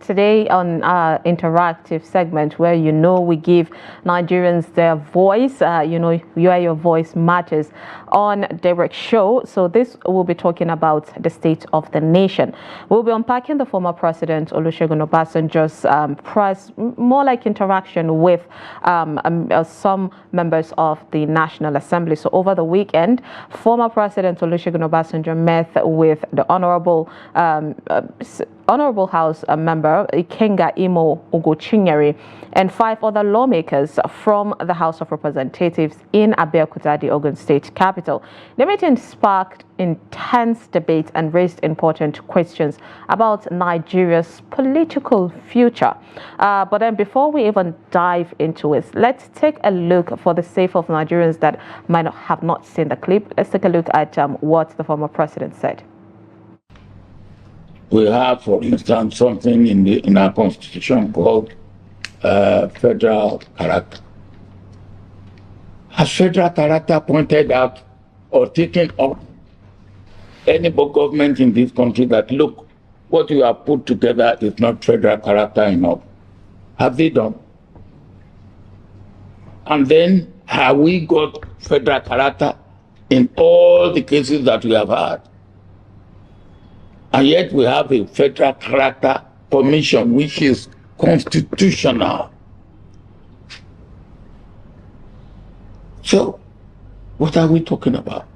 Today on our interactive segment where we give Nigerians their voice, where your voice matters on Daybreak show. So this will be talking about the state of the nation. We'll be unpacking the former president Olusegun Obasanjo's press, more like interaction with some members of the National Assembly. So over the weekend, former President Olusegun Obasanjo met with the Honorable House member Ikenga Imo Ugochinyere and 5 other lawmakers from the House of Representatives in Abeokuta, the Ogun State capital. The meeting sparked intense debate and raised important questions about Nigeria's political future. But then before we even dive into it, let's take a look for the sake of Nigerians that might have not seen the clip. Let's take a look at what the former president said. We have, for instance, something in our constitution called federal character. Has federal character pointed out or taken up any government in this country that, look, what you have put together is not federal character enough? Have they done? And then have we got federal character in all the cases that we have had? And yet we have a federal character commission which is constitutional. So, what are we talking about?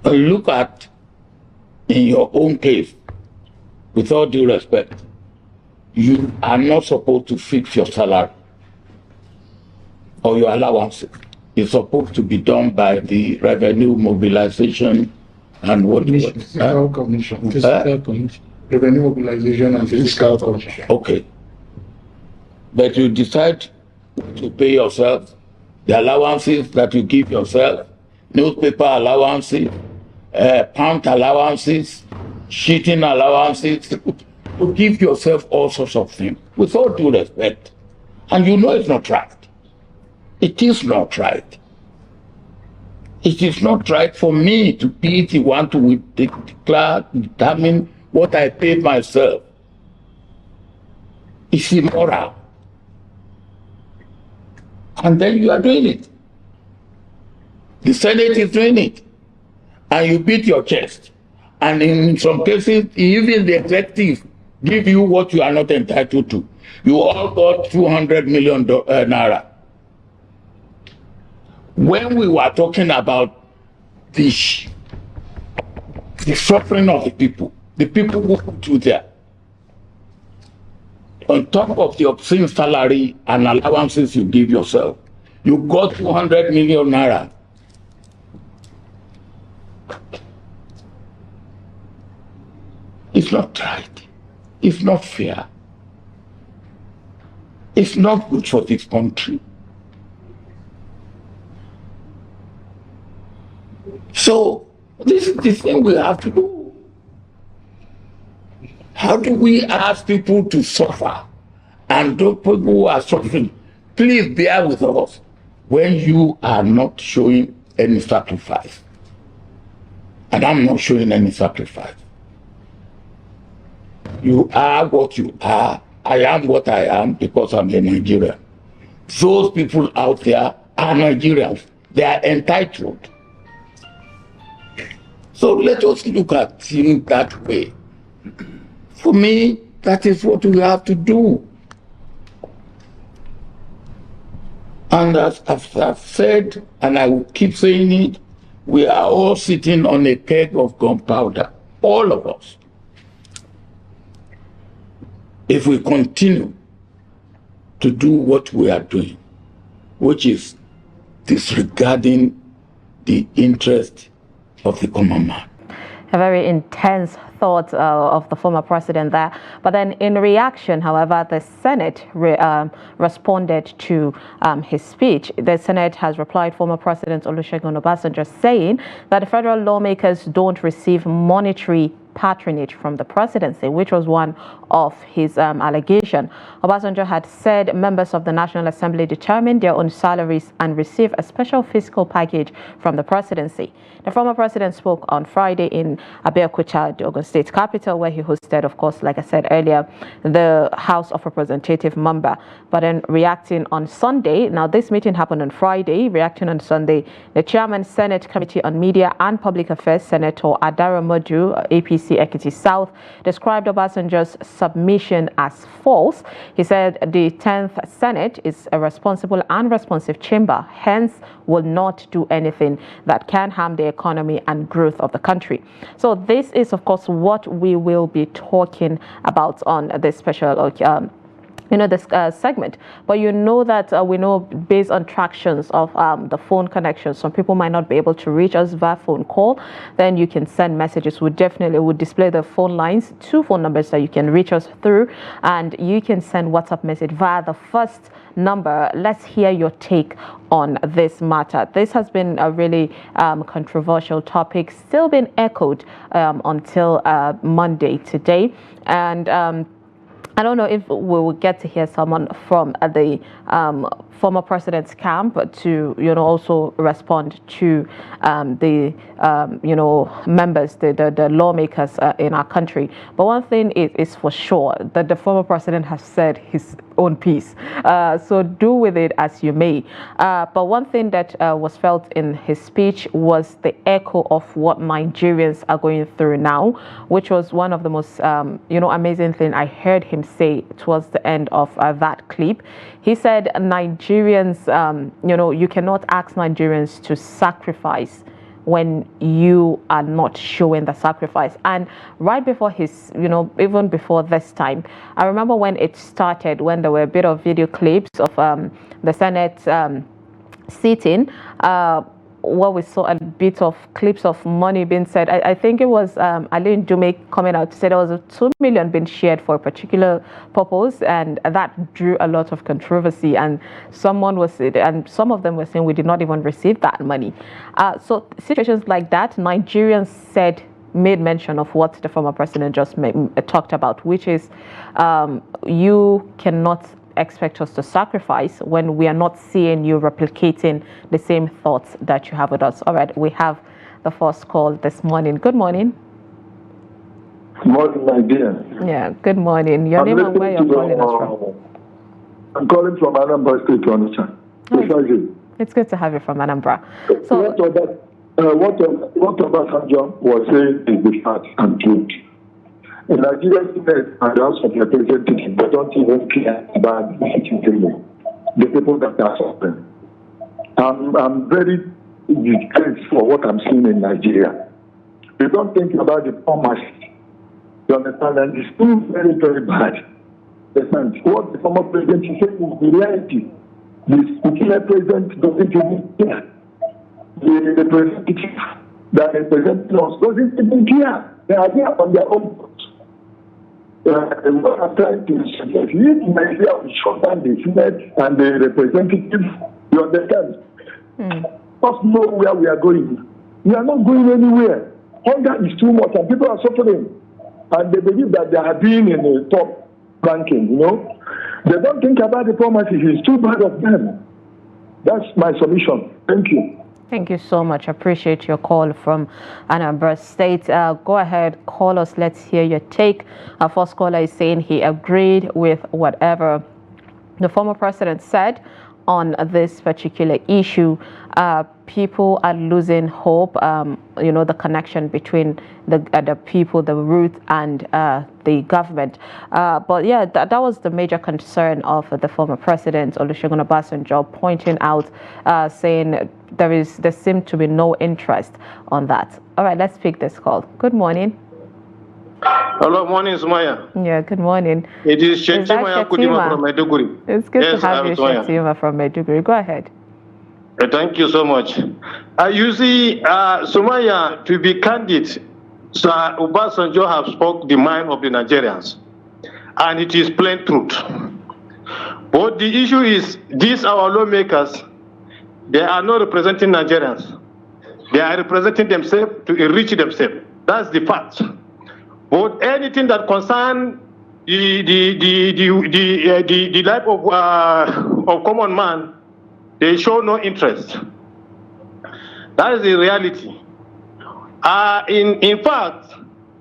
Look at, in your own case, with all due respect, you are not supposed to fix your salary or your allowances. It's supposed to be done by the revenue mobilization and what? Fiscal commission. Revenue mobilization and fiscal commission. Okay. But you decide to pay yourself the allowances that you give yourself, newspaper allowances, pound allowances, sheeting allowances, to give yourself all sorts of things, with all due respect. And you know it's not right. It is not right. It is not right for me to be the one to determine what I pay myself. It's immoral. And then you are doing it. The Senate is doing it. And you beat your chest. And in some cases, even the executive give you what you are not entitled to. You all got 200 million naira. When we were talking about the suffering of the people who put you there, on top of the obscene salary and allowances you give yourself, you got 200 million naira. It's not right. It's not fair. It's not good for this country. So, this is the thing we have to do. How do we ask people to suffer? And those people who are suffering, please bear with us when you are not showing any sacrifice. And I'm not showing any sacrifice. You are what you are. I am what I am because I'm a Nigerian. Those people out there are Nigerians. They are entitled. So let us look at things that way. For me, that is what we have to do. And as I've said, and I will keep saying it, we are all sitting on a keg of gunpowder, all of us. If we continue to do what we are doing, which is disregarding the interest of the common man. A very intense thought of the former president there. But then in reaction, however, the Senate responded to his speech. The Senate has replied former President Olusegun Obasanjo saying that the federal lawmakers don't receive monetary patronage from the presidency, which was one of his allegations. Obasanjo had said members of the National Assembly determined their own salaries and receive a special fiscal package from the presidency. The former president spoke on Friday in Abeokuta, the Ogun State capital, where he hosted, of course, like I said earlier, the House of Representative member. But then reacting on Sunday, now this meeting happened on Friday, reacting on Sunday, the chairman, Senate Committee on Media and Public Affairs, Senator Adara Modu, APC Ekiti South, described Obasanjo's submission as false. He said the 10th Senate is a responsible and responsive chamber, hence will not do anything that can harm the economy and growth of the country. So this is, of course, what we will be talking about on this special this segment. But you know that we know, based on tractions of the phone connection, some people might not be able to reach us via phone call. Then you can send messages. We definitely would display the phone lines, 2 phone numbers that you can reach us through, and you can send WhatsApp message via the first number. Let's hear your take on this matter. This has been a really controversial topic, still been echoed until Monday today, and I don't know if we will get to hear someone from the former president's camp to, also respond to the, members, the lawmakers in our country. But one thing is for sure, that the former president has said his own piece. So do with it as you may. But one thing that was felt in his speech was the echo of what Nigerians are going through now, which was one of the most, amazing thing I heard him say towards the end of that clip. He said Nigerians, you cannot ask Nigerians to sacrifice when you are not showing the sacrifice. And right before his, even before this time, I remember when it started, when there were a bit of video clips of the Senate sitting, where we saw a bit of clips of money being said. I think it was Aline Dume coming out to say there was 2 million being shared for a particular purpose, and that drew a lot of controversy. And some of them were saying we did not even receive that money. So situations like that, Nigerians made mention of what the former president just talked about, which is you cannot expect us to sacrifice when we are not seeing you replicating the same thoughts that you have with us. All right, we have the first call this morning. Good morning. Good morning, my dear. Yeah, good morning. Your name and where you're calling us from? I'm calling from Anambra State, to understand. It's good to have you from Anambra. So what Obasanjo was saying is the fact and truth. In Nigeria, and the House of Representatives, they don't even care about the people that are suffering. I'm very distressed for what I'm seeing in Nigeria. They don't think about the poor masses. You understand? And it's still very, very bad. What the former president is saying is the reality. The current president doesn't even care. The representative that represents us doesn't even care. They are there on their own. What I'm trying to suggest, if Nigeria will shut down the Senate and the representatives, you understand? Just know where we are going. We are not going anywhere. Hunger is too much and people are suffering. And they believe that they are being in the top ranking, They don't think about the promises. It's too bad of them. That's my submission. Thank you. Thank you so much. Appreciate your call from Anambra State. Go ahead, call us. Let's hear your take. Our first caller is saying he agreed with whatever the former president said on this particular issue. People are losing hope, the connection between the people, the root, and the government. But yeah, that was the major concern of the former president, Olusegun Obasanjo, pointing out, saying there seemed to be no interest on that. All right, let's pick this call. Good morning. Hello, morning, Summayya. Yeah, good morning. It is Shetima Kudima from Maiduguri. It's good to have you, Shetima from Maiduguri. Go ahead. Thank you so much. You see, Summayya, to be candid, Sir Obasanjo have spoke the mind of the Nigerians, and it is plain truth. But the issue is, these our lawmakers, they are not representing Nigerians. They are representing themselves to enrich themselves. That's the fact. But anything that concerns the life of common man, they show no interest. That is the reality. In fact,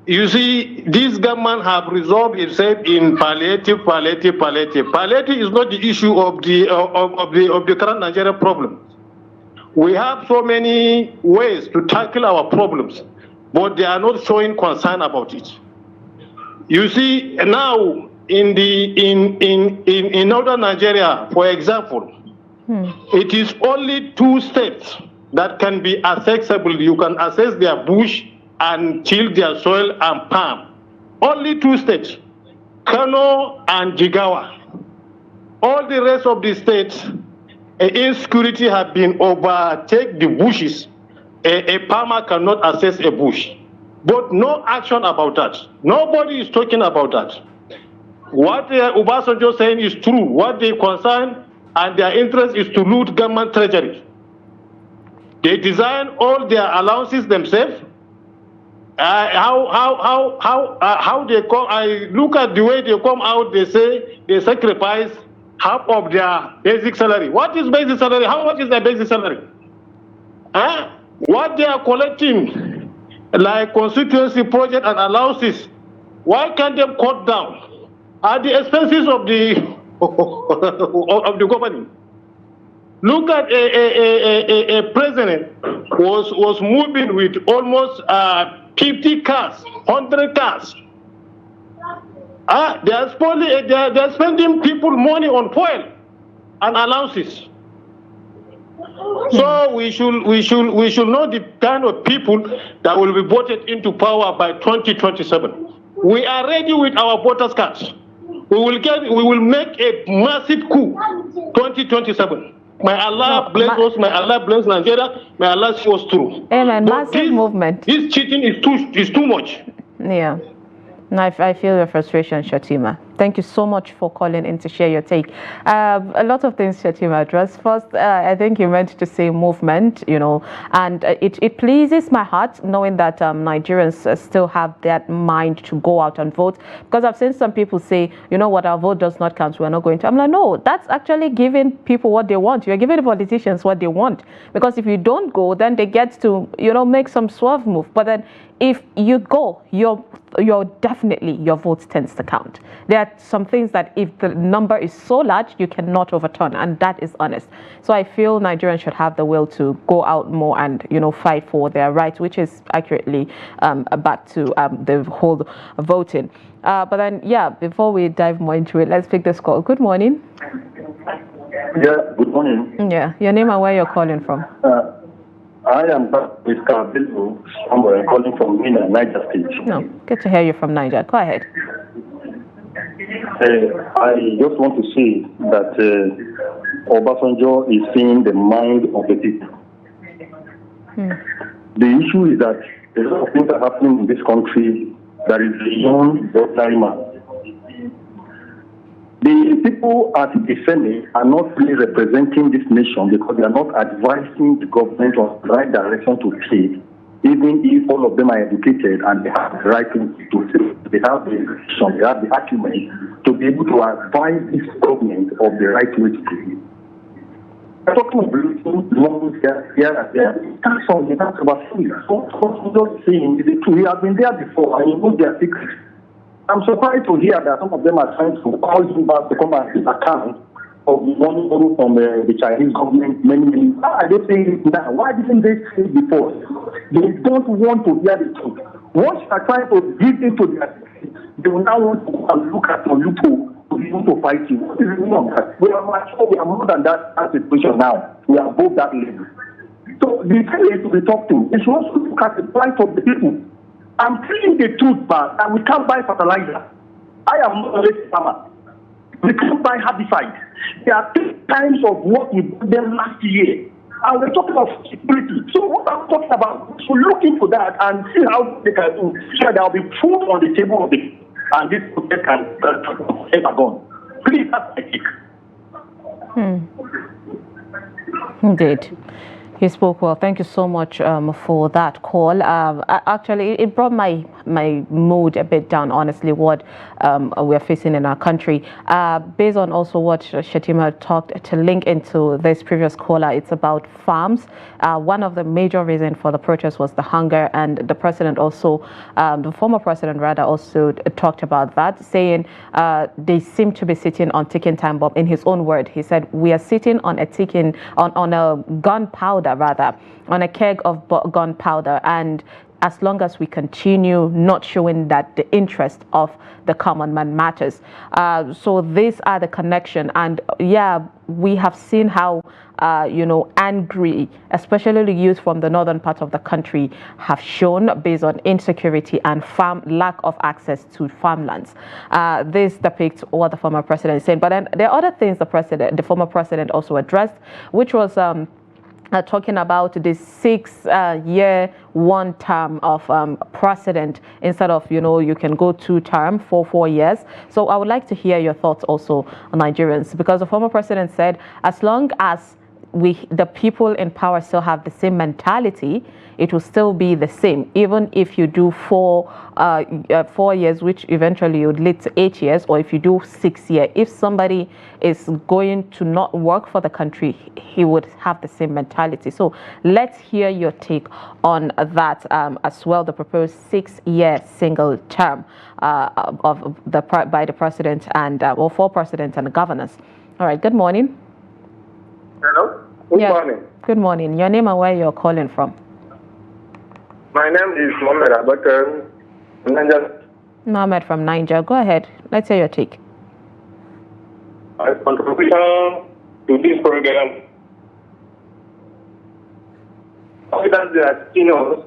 you see, this government have resolved itself in palliative. Palliative is not the issue of the current Nigerian problem. We have so many ways to tackle our problems, but they are not showing concern about it. You see, now in northern Nigeria, for example, it is only 2 states that can be accessible. You can access their bush and till their soil and palm. Only 2 states, Kano and Jigawa. All the rest of the states, insecurity have been overtake the bushes. A farmer cannot access a bush. But no action about that. Nobody is talking about that. What Obasanjo is saying is true. What they concern and their interest is to loot government treasury. They design all their allowances themselves. How they come? I look at the way they come out. They say they sacrifice half of their basic salary. What is basic salary? How much is their basic salary? What they are collecting, like constituency project and allowances, why can't they cut down at the expenses of the of the company? Look at a president was moving with almost 50 cars, 100 cars. They are spending people money on fuel and allowances. So we should know the kind of people that will be voted into power by 2027. We are ready with our voters' cards. We will make a massive coup 2027. May Allah bless us, may Allah bless Nigeria, may Allah see us through. Amen. Massive movement. This cheating is too much. Yeah. No, I feel your frustration, Shatima. Thank you so much for calling in to share your take. A lot of things Shatima addressed. First, I think you meant to say movement, and it pleases my heart knowing that Nigerians still have that mind to go out and vote. Because I've seen some people say, you know what, our vote does not count, we're not going to. I'm like, no, that's actually giving people what they want. You're giving the politicians what they want. Because if you don't go, then they get to, make some swerve move. But then if you go, you're definitely, your vote tends to count. There are some things that if the number is so large, you cannot overturn, and that is honest. So I feel Nigerians should have the will to go out more and, fight for their rights, which is accurately back to the whole voting. But then, before we dive more into it, let's pick this call. Good morning. Yeah, good morning. Yeah, your name and where you're calling from. I am Mr. Bello, somewhere calling from Mina, Niger State. No, good to hear you from Niger. Go ahead. I just want to say that Obasanjo is seeing the mind of the people. The issue is that a lot of things are happening in this country that is beyond the ordinary man. The people at the Senate are not really representing this nation because they are not advising the government on the right direction to take, even if all of them are educated and they have the right things to say. They have the vision, they have the acumen to be able to advise this government of the right way to take it. We're talking about loans here and there. That's all they talk about. So what I'm just saying is the truth. We have been there before and you know their secrets. I'm surprised to hear that some of them are trying to call you back to come and account of the money borrowed from the Chinese government many. Why are they saying it now? Why didn't they say it before? They don't want to hear the truth. Once you are trying to give into their secret, they will now want to go and look at your loophole to be able to fight you. What is the meaning of that? We are mature, we are more than that situation now. We are above that level. So the thing is to be talked to. They should also look at the plight of the people. I'm telling the truth, but and we can't buy fertilizer. I am not a late farmer. We can't buy herbicide. There are 3 times of what we bought them last year. And we're talking about security. So what I'm talking about, so look into that and see how they can do. So there will be food on the table of the and this project can ever gone. Please, that's my take. Indeed. He spoke well. Thank you so much for that call. Actually, it brought my mood a bit down, honestly, what we're facing in our country. Based on also what Shetima talked, to link into this previous caller, it's about farms. One of the major reasons for the protest was the hunger, and the president also, the former president rather, also talked about that, saying they seem to be sitting on ticking time bomb. In his own word, he said, we are sitting on a ticking, on a gunpowder, rather, on a keg of gunpowder, and as long as we continue not showing that the interest of the common man matters. So these are the connection, and yeah, we have seen how angry, especially the youth from the northern part of the country, have shown based on insecurity and lack of access to farmlands. This depicts what the former president is saying. But then there are other things the former president also addressed, which was talking about the 6-year one term of president instead of, you can go 2-term for 4 years. So I would like to hear your thoughts also on Nigerians, because the former president said as long as the people in power still have the same mentality, it will still be the same, even if you do 4 years, which eventually would lead to 8 years, or if you do 6 years. If somebody is going to not work for the country, he would have the same mentality. So let's hear your take on that as well, the proposed 6-year single term by the president and or for president and governors. All right, good morning. Hello? Good morning. Good morning. Your name and where you're calling from? My name is Abubakar. Mohammed from Niger. Go ahead. Let's hear your take. My contribution to this program. That they are seniors,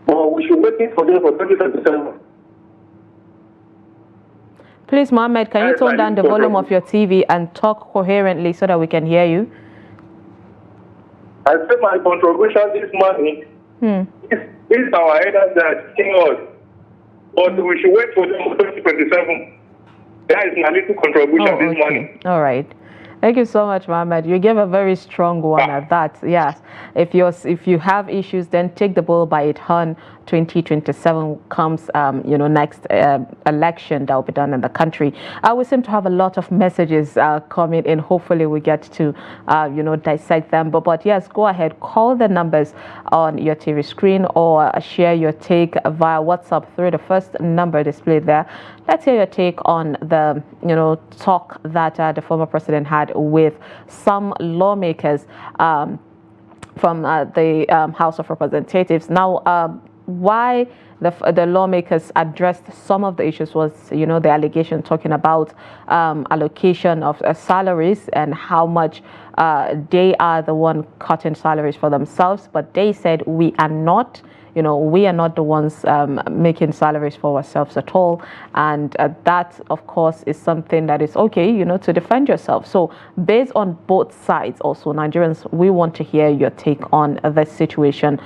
but we should wait for them for 2027. Please, Mohammed, can you tone down the volume of your TV and talk coherently so that we can hear you? I said my contribution this morning is our elders that are teaching us, but we should wait for them for 2027. That is my little contribution this morning. All right. Thank you so much, Mohammed. You gave a very strong one at that. Yes. If you have issues, then take the bull by its horn. 2027 comes, next election that will be done in the country. We seem to have a lot of messages coming in. Hopefully we get to, dissect them. But yes, go ahead. Call the numbers on your TV screen or share your take via WhatsApp through the first number displayed there. Let's hear your take on the, talk that the former president had with some lawmakers from the House of Representatives. Now, why the lawmakers addressed some of the issues was, the allegation talking about allocation of salaries and how much they are the one cutting salaries for themselves. But they said we are not the ones making salaries for ourselves at all. And that, of course, is something that is okay, to defend yourself. So based on both sides, also, Nigerians, we want to hear your take on this situation,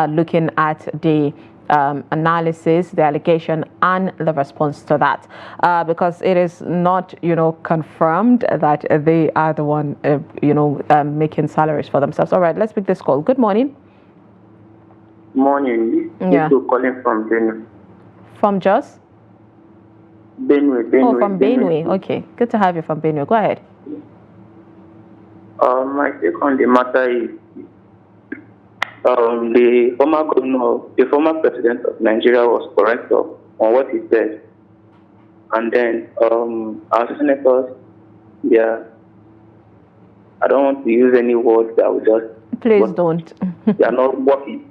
looking at the analysis, the allegation, and the response to that, because it is not, confirmed that they are the one, making salaries for themselves. All right, let's pick this call. Good morning. Morning. Yeah. This is calling from Benue. From Jos? Benue. Oh, from Benue. Okay, good to have you from Benue. Go ahead. My take on the matter is the former president of Nigeria was correct on what he said, and then our senators, I don't want to use any words that would just. Please don't. They are not working.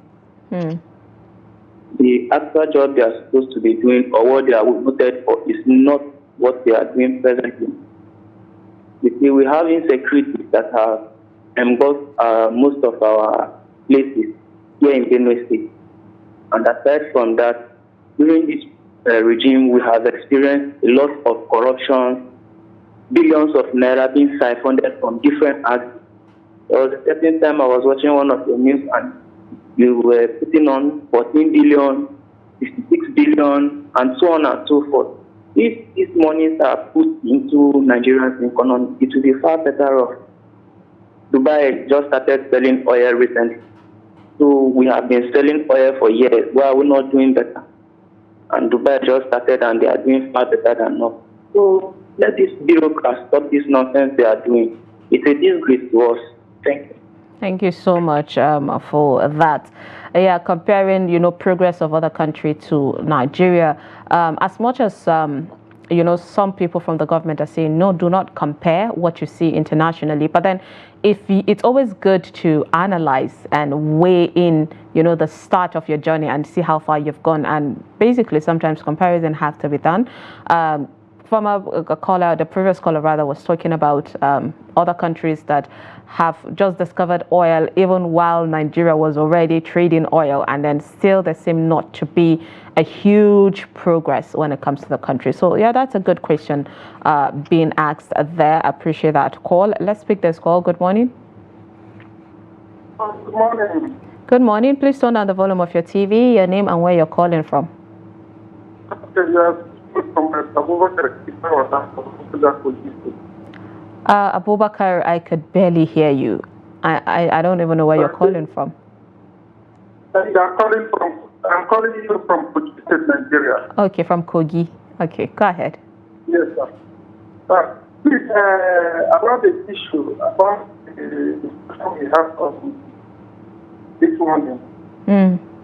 The actual job they are supposed to be doing or what they are voted for is not what they are doing presently. You see, we have insecurity that have engulfed most of our places here in Benue State. And aside from that, during this regime, we have experienced a lot of corruption, billions of naira being siphoned from different acts. There was a certain time I was watching one of the news and you were putting on 14 billion, 56 billion, and so on and so forth. If these monies are put into Nigeria's economy, it will be far better off. Dubai just started selling oil recently. So we have been selling oil for years. Why are we not doing better? And Dubai just started and they are doing far better than us. So let these bureaucrats stop this nonsense they are doing. It's a disgrace to us. Thank you. Thank you so much for that. Yeah, comparing, progress of other country to Nigeria, as much as, some people from the government are saying, no, do not compare what you see internationally. But then it's always good to analyze and weigh in, the start of your journey and see how far you've gone. And basically, sometimes comparison has to be done. From a caller, the previous caller rather, was talking about other countries that have just discovered oil even while Nigeria was already trading oil, and then still there seem not to be a huge progress when it comes to the country. So yeah, that's a good question being asked there. I appreciate that call. Let's pick this call. Good morning. Good morning. Good morning. Please turn down the volume of your TV, your name and where you're calling from. Okay, yes. From Abubakar. Abubakar, I could barely hear you. I don't even know where you're calling from. I'm calling you from Kogi State, Nigeria. Okay, from Kogi. Okay, go ahead. Yes, sir. Please, about the issue, about the discussion we have on this morning.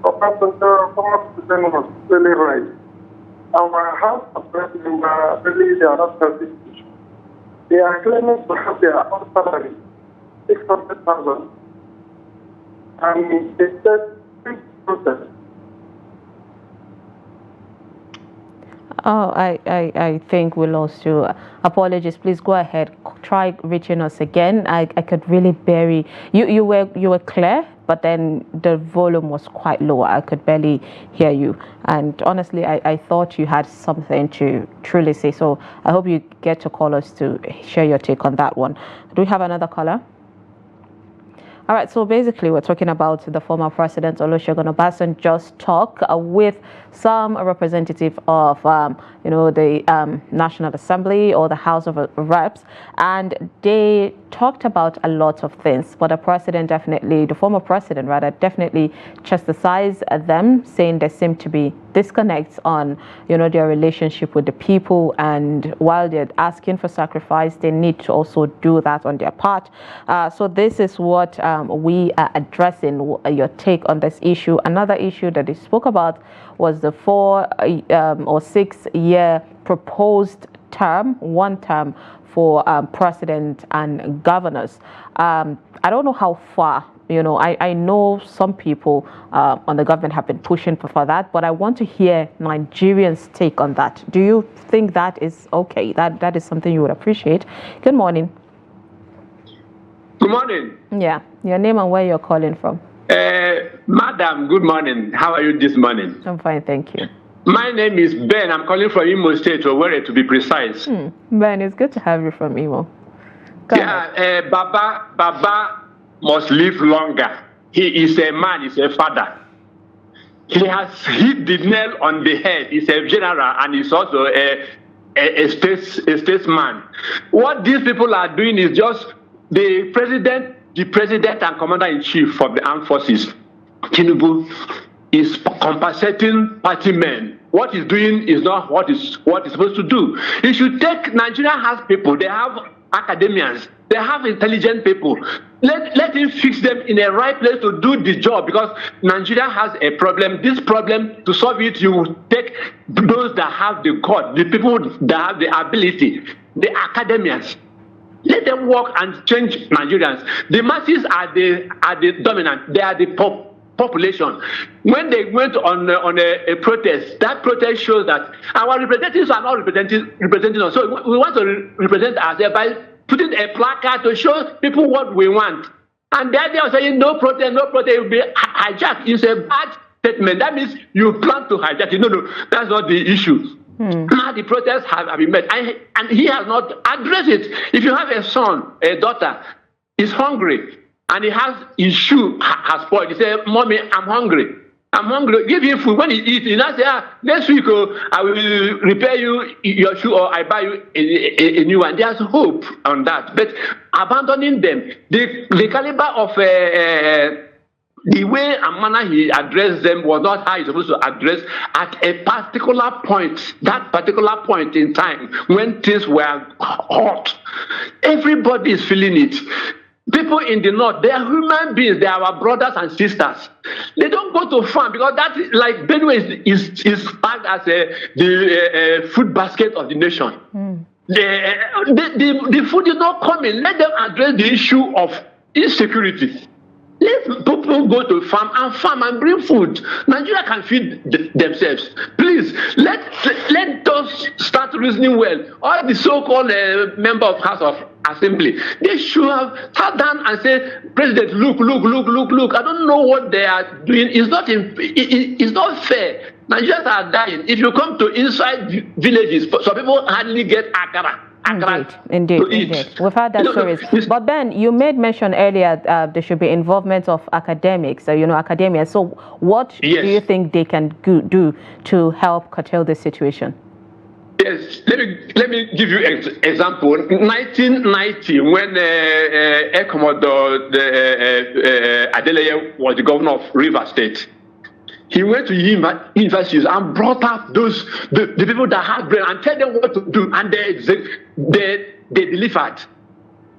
Obasanjo, former president, was really right. Our House of Representatives, really, they are not selfish. They are claiming to have their own salary, 600,000. And they said, process. Oh, I think we lost you. Apologies. Please go ahead. Try reaching us again. I could really barely. You were clear, but then the volume was quite low. I could barely hear you. And honestly, I thought you had something to truly say. So I hope you get to call us to share your take on that one. Do we have another caller? All right, so basically we're talking about the former president Olusegun Obasanjo's talk with some representative of, the National Assembly or the House of Reps, and they talked about a lot of things. But the former president rather, definitely chastised them, saying there seemed to be disconnects on, their relationship with the people, and while they're asking for sacrifice, they need to also do that on their part. So this is what we are addressing. Your take on this issue. Another issue that they spoke about was the 4 or 6 year proposed term, one term for president and governors. I don't know how far. I know some people on the government have been pushing for that, but I want to hear Nigerians' take on that. Do you think that is okay? That is something you would appreciate? Good morning. Good morning. Yeah, your name and where you're calling from. Madam, good morning. How are you this morning? I'm fine, thank you. My name is Ben. I'm calling from Imo State, or where to be precise. Ben, it's good to have you from Imo. Baba must live longer. He is a man, he's a father. He has hit the nail on the head. He's a general and he's also a statesman. What these people are doing is just the president and commander-in-chief of the armed forces, Tinubu, is compensating party men. What he's doing is not what he's supposed to do. He should take. Nigeria has people. They have academians. They have intelligent people. Let him fix them in a right place to do the job, because Nigeria has a problem. This problem, to solve it, you take those that have the God, the people that have the ability, the academians. Let them work and change Nigerians. The masses are the dominant. They are the population. When they went on a protest, that protest shows that our representatives are not representing us. So we want to represent ourselves by putting a placard to show people what we want. And the idea of saying no protest will be hijacked is a bad statement. That means you plan to hijack it. No, that's not the issue. Now the protests have been met, and he has not addressed it. If you have a son, a daughter, is hungry, and his shoe has spoiled, he says, "Mommy, I'm hungry. I'm hungry." Give him food. When he eats, he now say, "Next week, I will repair you your shoe, or I buy you a new one." There's hope on that. But abandoning them, the caliber of the way and manner he addressed them was not how he's supposed to address at a particular point, that particular point in time when things were hot. Everybody is feeling it. People in the north, they are human beings. They are our brothers and sisters. They don't go to farm because that is like Benue is tagged as the food basket of the nation. The food is not coming. Let them address the issue of insecurity. Let people go to farm and bring food. Nigeria can feed themselves. Please, let us start reasoning well. All the so-called member of House of Assembly, they should have sat down and said, President, look. I don't know what they are doing. It's not fair. Nigerians are dying. If you come to inside villages, some people hardly get akara. Indeed. We've heard that stories. But Ben, you made mention earlier there should be involvement of academics, academia. So what do you think they can do to help curtail this situation? Yes, let me give you an example. In 1990, when Air Commodore Adeleye was the governor of Rivers State, he went to universities and brought up the people that had brain and tell them what to do, and they delivered.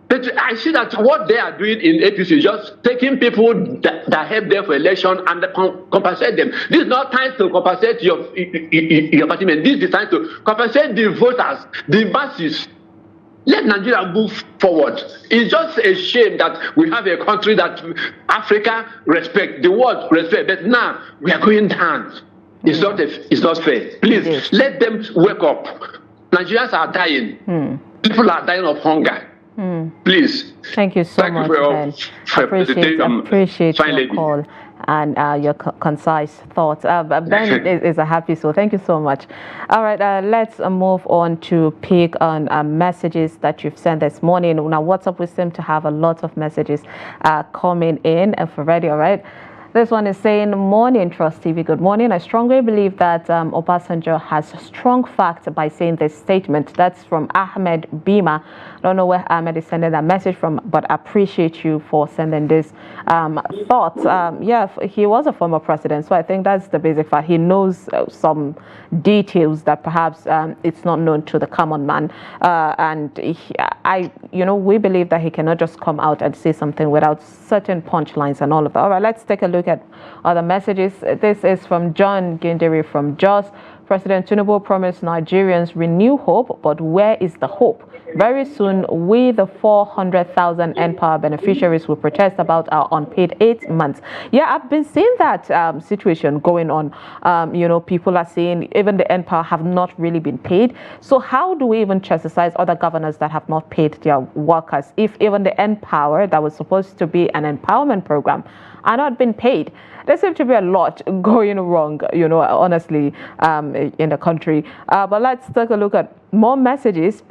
But I see that what they are doing in APC is just taking people that help them for election and compensate them. This is not time to compensate your party. This is time to compensate the voters, the masses. Let Nigeria move forward. It's just a shame that we have a country that Africa respect, the world respect, but now we are going down. It's not fair. Please, let them wake up. Nigerians are dying. People are dying of hunger. Please. Thank you so much, Ben. Appreciate your call and your concise thoughts. Ben is a happy soul. Thank you so much. All right, let's move on to pick on messages that you've sent this morning. Now, WhatsApp, we seem to have a lot of messages coming in already, all right? This one is saying, morning, Trust TV. Good morning. I strongly believe that Obasanjo has strong facts by saying this statement. That's from Ahmed Bima. I don't know where Ahmed is sending that message from, but I appreciate you for sending this thought. Yeah, he was a former president, so I think that's the basic fact. He knows some details that perhaps it's not known to the common man. And we believe that he cannot just come out and say something without certain punchlines and all of that. All right, let's take a look at other messages. This is from John Genderi from Jos. President Tinubu promised Nigerians renewed hope, but where is the hope? Very soon, we, the 400,000 NPower beneficiaries, will protest about our unpaid 8 months. Yeah, I've been seeing that situation going on. People are saying even the NPower have not really been paid. So how do we even chastise other governors that have not paid their workers if even the NPower that was supposed to be an empowerment program are not being paid? There seems to be a lot going wrong, honestly, in the country. But let's take a look at more messages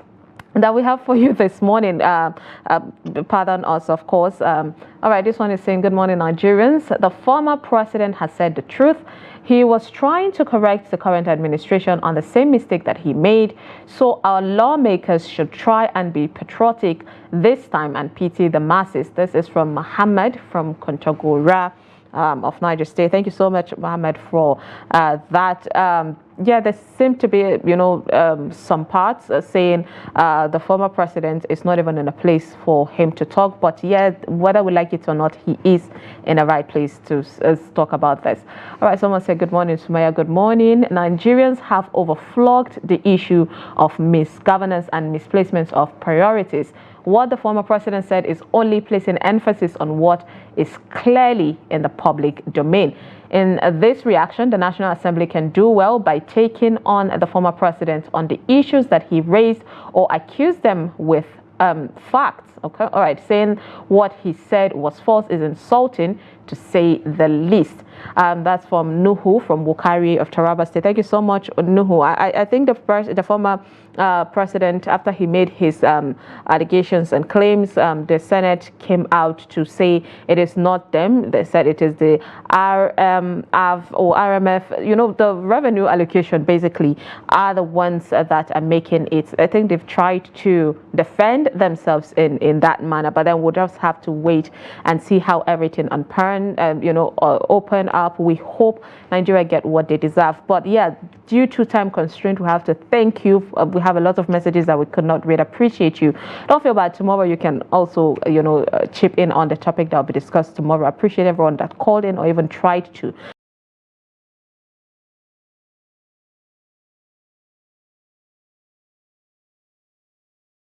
that we have for you this morning. Pardon us, of course. All right, this one is saying, good morning, Nigerians. The former president has said the truth. He was trying to correct the current administration on the same mistake that he made. So our lawmakers should try and be patriotic this time and pity the masses. This is from Muhammad from Kontagora of Niger State. Thank you so much, Muhammad, for that. Yeah, there seem to be, some parts saying the former president is not even in a place for him to talk. But yeah, whether we like it or not, he is in the right place to talk about this. All right, someone said, good morning, Summayya. Good morning. Nigerians have overflogged the issue of misgovernance and misplacements of priorities. What the former president said is only placing emphasis on what is clearly in the public domain. In this reaction, the National Assembly can do well by taking on the former president on the issues that he raised or accuse them with facts. Okay, all right, saying what he said was false is insulting, to say the least. That's from Nuhu from Wukari of Taraba State. Thank you so much, Nuhu. I think the former president, after he made his allegations and claims, the Senate came out to say it is not them. They said it is the RMF, the revenue allocation basically are the ones that are making it. I think they've tried to defend themselves in that manner, but then we'll just have to wait and see how everything unpurns. can, open up. We hope Nigeria get what they deserve. But yeah, due to time constraint, we have to thank you. We have a lot of messages that we could not read. Appreciate you. Don't feel bad. Tomorrow you can also, chip in on the topic that will be discussed tomorrow. Appreciate everyone that called in or even tried to.